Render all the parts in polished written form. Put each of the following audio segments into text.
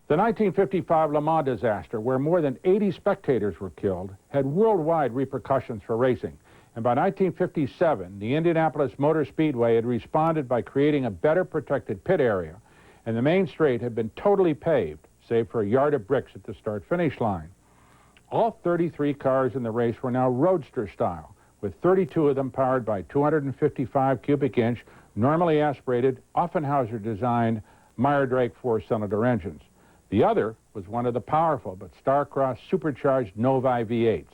The 1955 Le Mans disaster, where more than 80 spectators were killed, had worldwide repercussions for racing. And by 1957, the Indianapolis Motor Speedway had responded by creating a better protected pit area, and the main straight had been totally paved, save for a yard of bricks at the start-finish line. All 33 cars in the race were now roadster style, with 32 of them powered by 255 cubic inch, normally aspirated, Offenhauser-designed Meyer-Drake four-cylinder engines. The other was one of the powerful but star-crossed supercharged Novi V8s.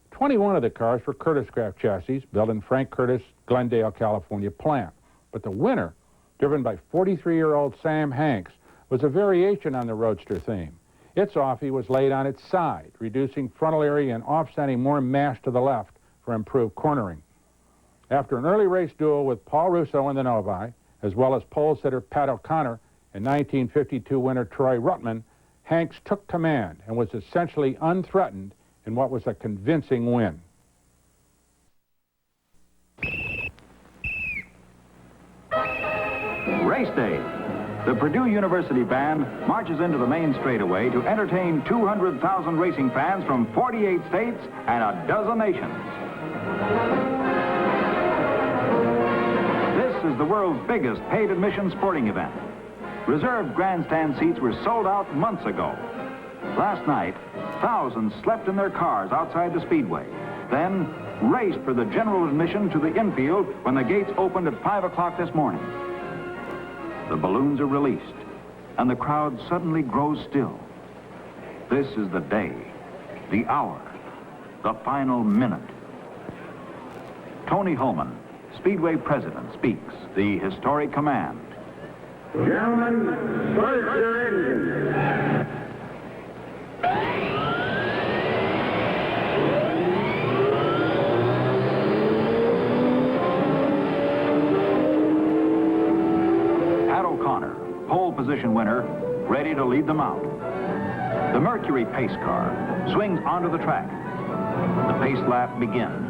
21 of the cars were Curtiss-Craft chassis built in Frank Curtiss' Glendale, California plant. But the winner, driven by 43-year-old Sam Hanks, was a variation on the roadster theme. Its offie was laid on its side, reducing frontal area and offsetting more mass to the left for improved cornering. After an early race duel with Paul Russo in the Novi, as well as pole sitter Pat O'Connor and 1952 winner Troy Ruttman, Hanks took command and was essentially unthreatened in what was a convincing win. Race day. The Purdue University Band marches into the main straightaway to entertain 200,000 racing fans from 48 states and a dozen nations. This is the world's biggest paid admission sporting event. Reserved grandstand seats were sold out months ago. Last night, thousands slept in their cars outside the speedway, then raced for the general admission to the infield when the gates opened at 5 o'clock this morning. The balloons are released, and the crowd suddenly grows still. This is the day, the hour, the final minute. Tony Holman, Speedway president, speaks the historic command. Gentlemen, start your engines. Pat O'Connor, pole position winner, ready to lead them out. The Mercury pace car swings onto the track. The pace lap begins.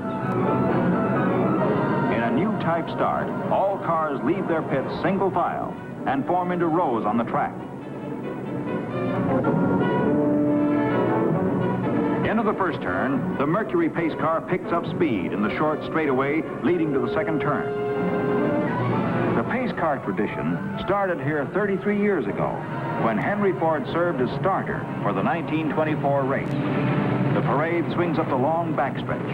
In a new type start, all cars leave their pits single file and form into rows on the track. Into the first turn, the Mercury pace car picks up speed in the short straightaway leading to the second turn. The pace car tradition started here 33 years ago when Henry Ford served as starter for the 1924 race. The parade swings up the long backstretch.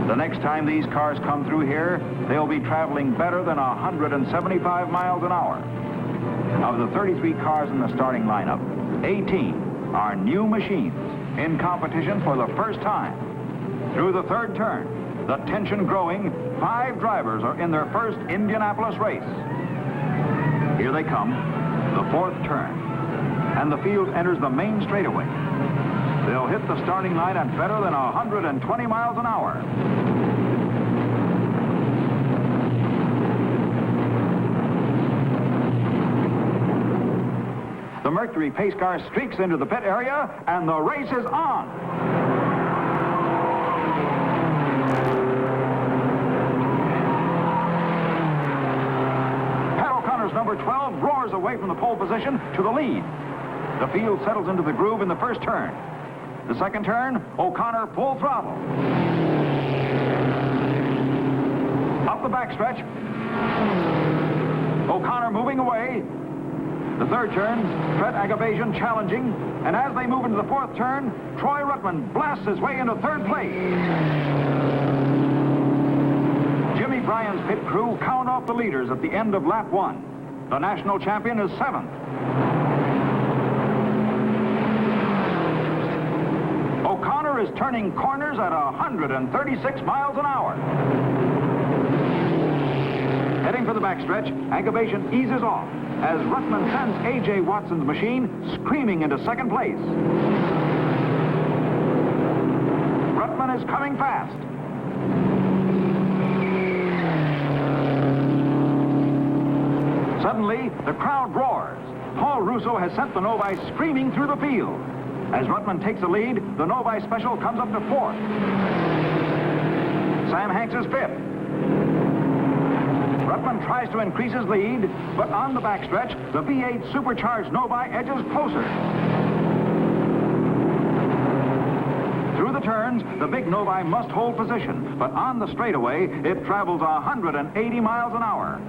The next time these cars come through here, they'll be traveling better than 175 miles an hour. Of the 33 cars in the starting lineup, 18 are new machines in competition for the first time. Through the third turn, the tension growing, 5 drivers are in their first Indianapolis race. Here they come, the fourth turn, and the field enters the main straightaway. They'll hit the starting line at better than 120 miles an hour. The Mercury pace car streaks into the pit area, and the race is on. Pat O'Connor's number 12 roars away from the pole position to the lead. The field settles into the groove in the first turn. The second turn, O'Connor full throttle. Up the backstretch. O'Connor moving away. The third turn, Fred Agavazian challenging, and as they move into the fourth turn, Troy Ruttman blasts his way into third place. Jimmy Bryan's pit crew count off the leaders at the end of lap 1. The national champion is 7th. O'Connor is turning corners at 136 miles an hour. Heading for the backstretch, Agavazian eases off as Ruttman sends A.J. Watson's machine screaming into second place. Ruttman is coming fast. Suddenly, the crowd roars. Paul Russo has sent the Novi screaming through the field. As Ruttman takes the lead, the Novi Special comes up to 4th. Sam Hanks is 5th. Ruttman tries to increase his lead, but on the backstretch, the V8 supercharged Novi edges closer. Through the turns, the big Novi must hold position, but on the straightaway, it travels 180 miles an hour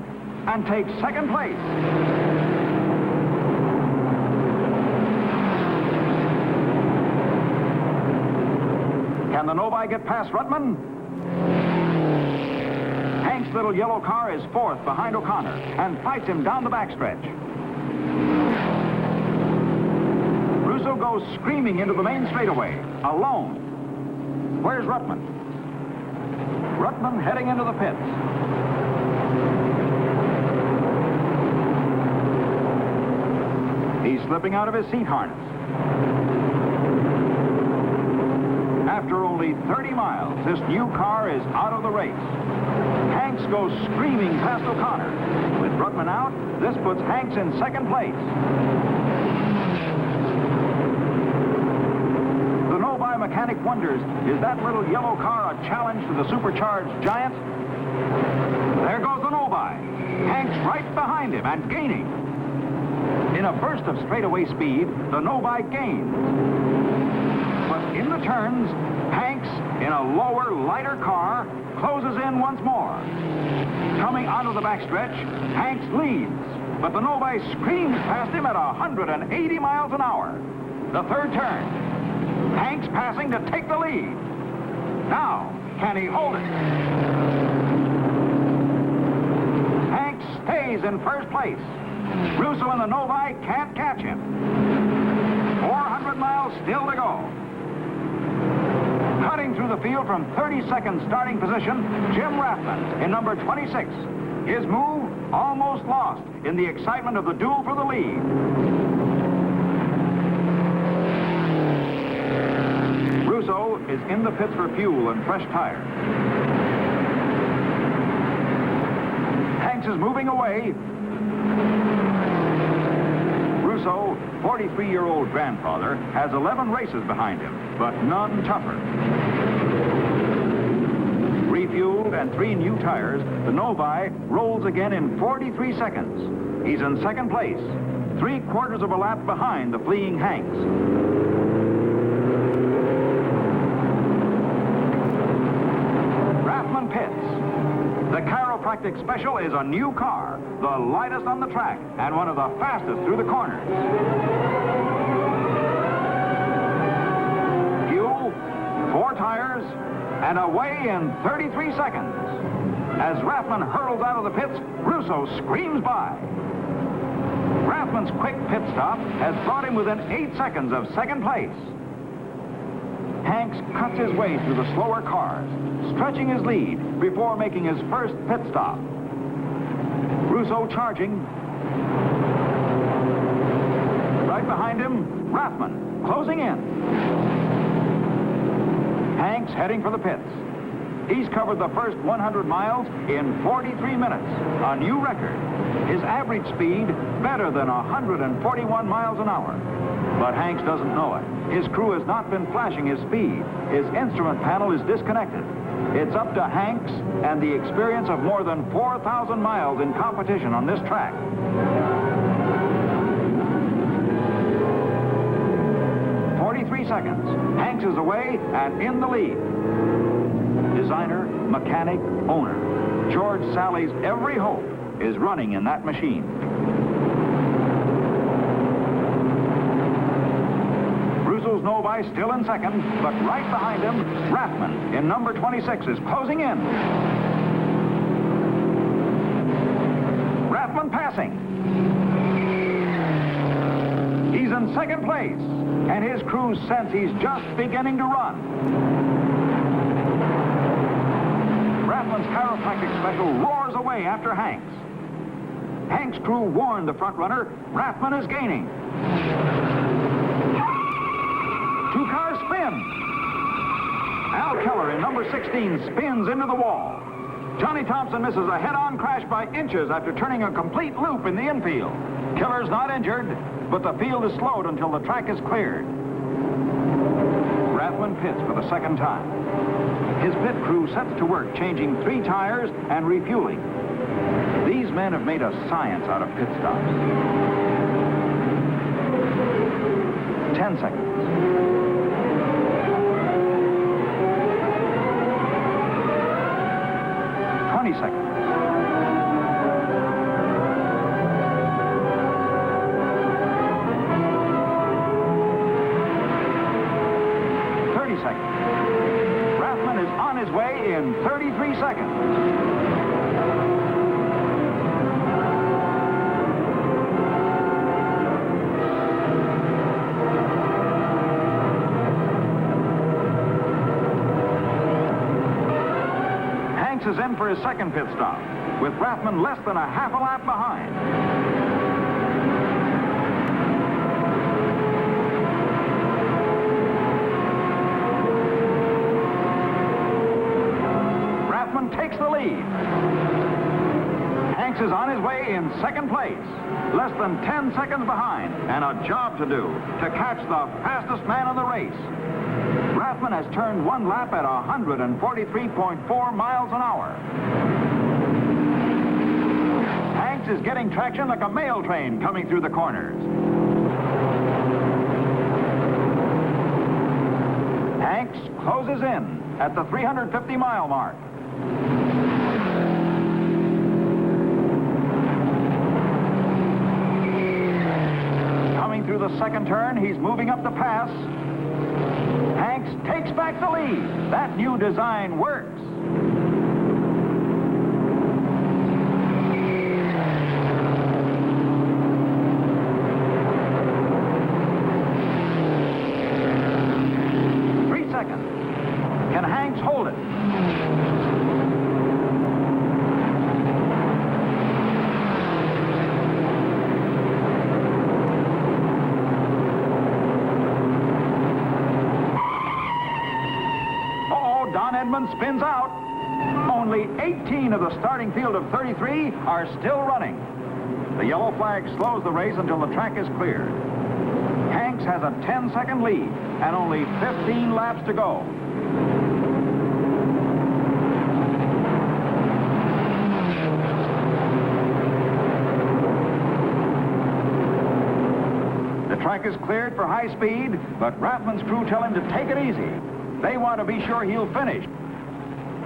and takes second place. Can the Novi get past Ruttman? Hank's little yellow car is fourth behind O'Connor and fights him down the backstretch. Russo goes screaming into the main straightaway, alone. Where's Ruttman? Ruttman heading into the pits. He's slipping out of his seat harness. After only 30 miles, this new car is out of the race. Hanks goes screaming past O'Connor. With Ruttman out, this puts Hanks in second place. The Novi mechanic wonders, is that little yellow car a challenge to the supercharged giant? There goes the Novi. Hanks right behind him and gaining. In a burst of straightaway speed, the Novi gains. But in the turns, Hanks, in a lower, lighter car, closes in once more. Coming onto the backstretch, Hanks leads, but the Novi screams past him at 180 miles an hour. The third turn. Hanks passing to take the lead. Now, can he hold it? Hanks stays in first place. Russo and the Novi can't catch him. 400 miles still to go. Cutting through the field from 32nd starting position, Jim Rathman in number 26. His move almost lost in the excitement of the duel for the lead. Russo is in the pits for fuel and fresh tires. Hanks is moving away. Russo, 43-year-old grandfather, has 11 races behind him, but none tougher. Refueled and 3 new tires, the Novi rolls again in 43 seconds. He's in second place, 3/4 of a lap behind the fleeing Hanks. Rathman pits. The chiropractic special is a new car, the lightest on the track and one of the fastest through the corners. Fuel, 4 tires, and away in 33 seconds. As Rathman hurls out of the pits, Russo screams by. Rathman's quick pit stop has brought him within 8 seconds of second place. Hanks cuts his way through the slower cars, stretching his lead before making his first pit stop. Russo charging. Right behind him, Rathman closing in. Hanks heading for the pits. He's covered the first 100 miles in 43 minutes, a new record. His average speed better than 141 miles an hour. But Hanks doesn't know it. His crew has not been flashing his speed. His instrument panel is disconnected. It's up to Hanks and the experience of more than 4,000 miles in competition on this track. Seconds. Hanks is away and in the lead. Designer, mechanic, owner. George Sally's every hope is running in that machine. Russo's Novi still in second, but right behind him, Rathman in number 26 is closing in. Rathman passing. He's in second place. And his crew sense he's just beginning to run. Rathman's chiropractic special roars away after Hanks. Hanks' crew warned the front runner, Rathman is gaining. 2 cars spin. Al Keller in number 16 spins into the wall. Johnny Thompson misses a head-on crash by inches after turning a complete loop in the infield. Keller's not injured, but the field is slowed until the track is cleared. Rathman pits for the second time. His pit crew sets to work changing 3 tires and refueling. These men have made a science out of pit stops. 10 seconds. 20 seconds. 30 seconds. Rathman is on his way in 33 seconds. Is in for his second pit stop, with Rathman less than a half a lap behind. Rathman takes the lead. Hanks is on his way in second place, less than 10 seconds behind, and a job to do to catch the fastest man in the race. Rathman has turned one lap at 143.4 miles an hour. Hanks is getting traction like a mail train coming through the corners. Hanks closes in at the 350-mile mark. Coming through the second turn, he's moving up the pass. Hanks takes back the lead. That new design works. Can Hanks hold it? Oh, Don Edmonds spins out. Only 18 of the starting field of 33 are still running. The yellow flag slows the race until the track is cleared. Hanks has a 10-second lead and only 15 laps to go. The track is cleared for high speed, but Rathman's crew tell him to take it easy. They want to be sure he'll finish.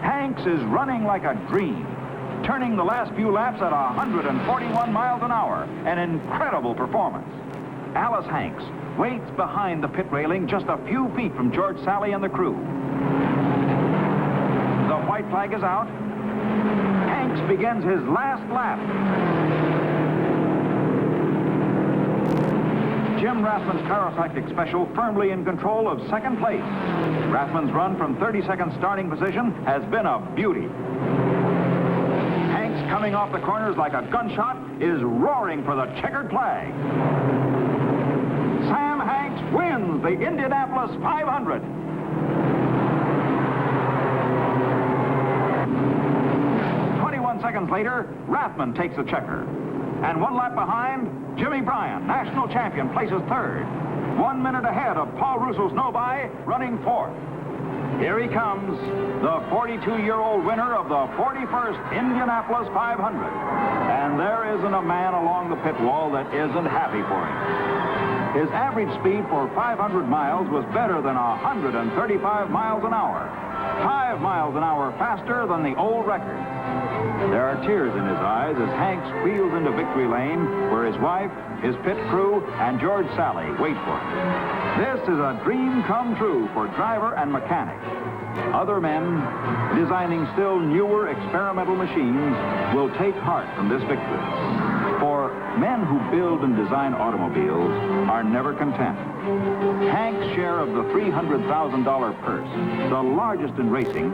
Hanks is running like a dream, turning the last few laps at 141 miles an hour, an incredible performance. Alice Hanks waits behind the pit railing just a few feet from George Sally and the crew. The white flag is out. Hanks begins his last lap. Jim Rathman's Chiropractic Special firmly in control of second place. Rathman's run from 32nd starting position has been a beauty. Hanks, coming off the corners like a gunshot, is roaring for the checkered flag. Sam Hanks wins the Indianapolis 500. Seconds later, Rathman takes the checker. And one lap behind, Jimmy Bryan, national champion, places third. 1 minute ahead of Paul Russo's no-by, running fourth. Here he comes, the 42-year-old winner of the 41st Indianapolis 500. And there isn't a man along the pit wall that isn't happy for him. His average speed for 500 miles was better than 135 miles an hour. 5 miles an hour faster than the old record. There are tears in his eyes as Hanks wheels into victory lane, where his wife, his pit crew, and George Sally wait for him. This is a dream come true for driver and mechanic. Other men, designing still newer experimental machines, will take heart from this victory. For men who build and design automobiles are never content. Hank's share of the $300,000 purse, the largest in racing,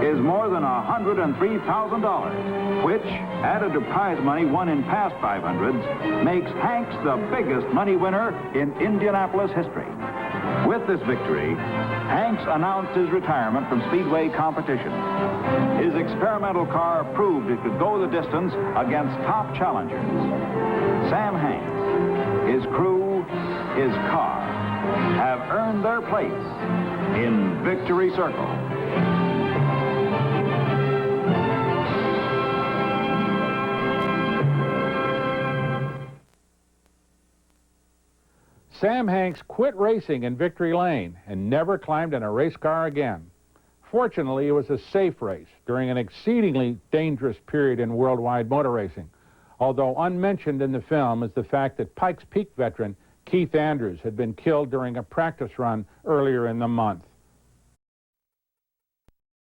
is more than $103,000, which, added to prize money won in past 500s, makes Hanks the biggest money winner in Indianapolis history. With this victory, Hanks announced his retirement from speedway competition. His experimental car proved it could go the distance against top challengers. Sam Hanks, his crew, his car, have earned their place in Victory Circle. Sam Hanks quit racing in Victory Lane and never climbed in a race car again. Fortunately, it was a safe race during an exceedingly dangerous period in worldwide motor racing, although unmentioned in the film is the fact that Pikes Peak veteran Keith Andrews had been killed during a practice run earlier in the month.